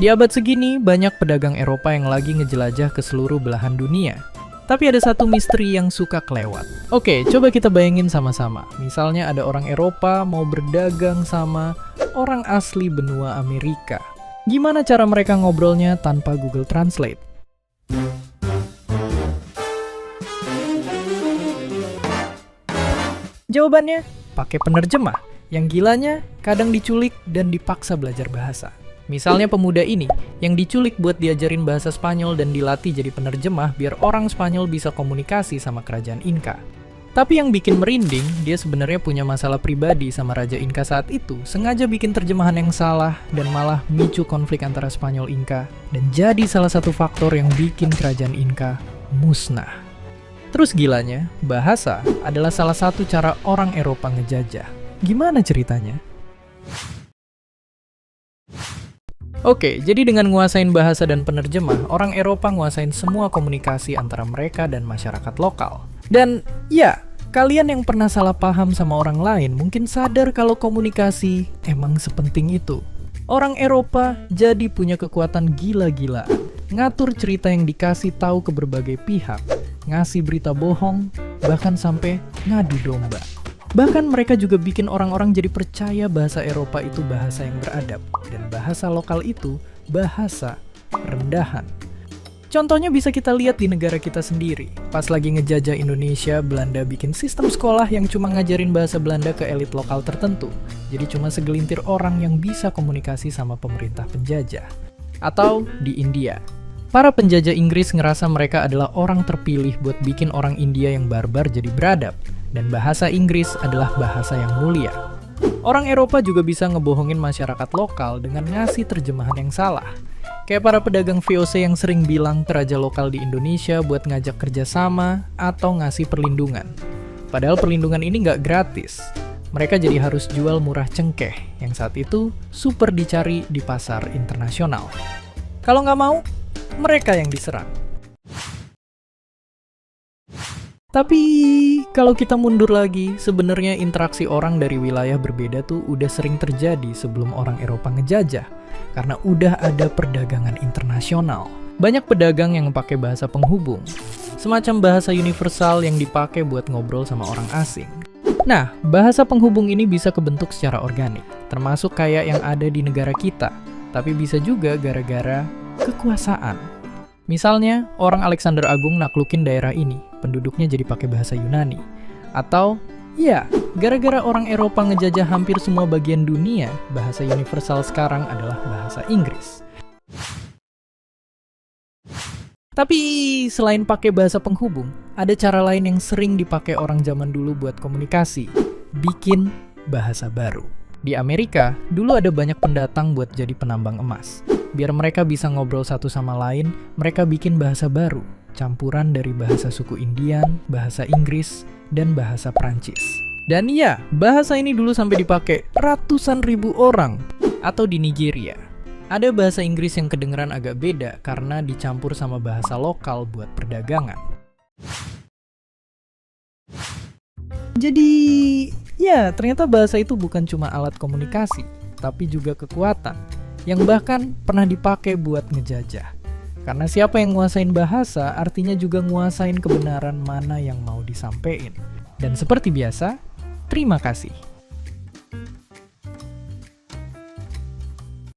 Di abad segini, banyak pedagang Eropa yang lagi ngejelajah ke seluruh belahan dunia. Tapi ada satu misteri yang suka kelewat. Oke, coba kita bayangin sama-sama. Misalnya ada orang Eropa mau berdagang sama orang asli benua Amerika. Gimana cara mereka ngobrolnya tanpa Google Translate? Jawabannya, pakai penerjemah. Yang gilanya, kadang diculik dan dipaksa belajar bahasa. Misalnya pemuda ini, yang diculik buat diajarin bahasa Spanyol dan dilatih jadi penerjemah biar orang Spanyol bisa komunikasi sama kerajaan Inka. Tapi yang bikin merinding, dia sebenarnya punya masalah pribadi sama Raja Inka saat itu, sengaja bikin terjemahan yang salah dan malah micu konflik antara Spanyol Inka, dan jadi salah satu faktor yang bikin kerajaan Inka musnah. Terus gilanya, bahasa adalah salah satu cara orang Eropa ngejajah. Gimana ceritanya? Oke, jadi dengan nguasain bahasa dan penerjemah, orang Eropa nguasain semua komunikasi antara mereka dan masyarakat lokal. Dan ya, kalian yang pernah salah paham sama orang lain mungkin sadar kalau komunikasi emang sepenting itu. Orang Eropa jadi punya kekuatan gila-gilaan, ngatur cerita yang dikasih tahu ke berbagai pihak, ngasih berita bohong, bahkan sampai ngadu domba. Bahkan mereka juga bikin orang-orang jadi percaya bahasa Eropa itu bahasa yang beradab, dan bahasa lokal itu bahasa rendahan. Contohnya bisa kita lihat di negara kita sendiri. Pas lagi ngejajah Indonesia, Belanda bikin sistem sekolah yang cuma ngajarin bahasa Belanda ke elit lokal tertentu. Jadi cuma segelintir orang yang bisa komunikasi sama pemerintah penjajah. Atau di India. Para penjajah Inggris ngerasa mereka adalah orang terpilih buat bikin orang India yang barbar jadi beradab. Dan bahasa Inggris adalah bahasa yang mulia. Orang Eropa juga bisa ngebohongin masyarakat lokal dengan ngasih terjemahan yang salah. Kayak para pedagang VOC yang sering bilang ke raja lokal di Indonesia buat ngajak kerjasama atau ngasih perlindungan. Padahal perlindungan ini nggak gratis. Mereka jadi harus jual murah cengkeh, yang saat itu super dicari di pasar internasional. Kalau nggak mau, mereka yang diserang. Tapi kalau kita mundur lagi, sebenarnya interaksi orang dari wilayah berbeda tuh udah sering terjadi sebelum orang Eropa ngejajah. Karena udah ada perdagangan internasional. Banyak pedagang yang pakai bahasa penghubung. Semacam bahasa universal yang dipakai buat ngobrol sama orang asing. Nah, bahasa penghubung ini bisa kebentuk secara organik. Termasuk kayak yang ada di negara kita. Tapi bisa juga gara-gara kekuasaan. Misalnya, orang Alexander Agung naklukin daerah ini, penduduknya jadi pakai bahasa Yunani. Atau, ya, gara-gara orang Eropa ngejajah hampir semua bagian dunia, bahasa universal sekarang adalah bahasa Inggris. Tapi, selain pakai bahasa penghubung, ada cara lain yang sering dipakai orang zaman dulu buat komunikasi. Bikin bahasa baru. Di Amerika, dulu ada banyak pendatang buat jadi penambang emas. Biar mereka bisa ngobrol satu sama lain, mereka bikin bahasa baru, campuran dari bahasa suku Indian, bahasa Inggris, dan bahasa Prancis. Dan iya, bahasa ini dulu sampai dipakai ratusan ribu orang. Atau di Nigeria, ada bahasa Inggris yang kedengeran agak beda karena dicampur sama bahasa lokal buat perdagangan. Jadi, ya ternyata bahasa itu bukan cuma alat komunikasi, tapi juga kekuatan. Yang bahkan pernah dipakai buat ngejajah. Karena siapa yang nguasain bahasa, artinya juga nguasain kebenaran mana yang mau disampein. Dan seperti biasa, terima kasih.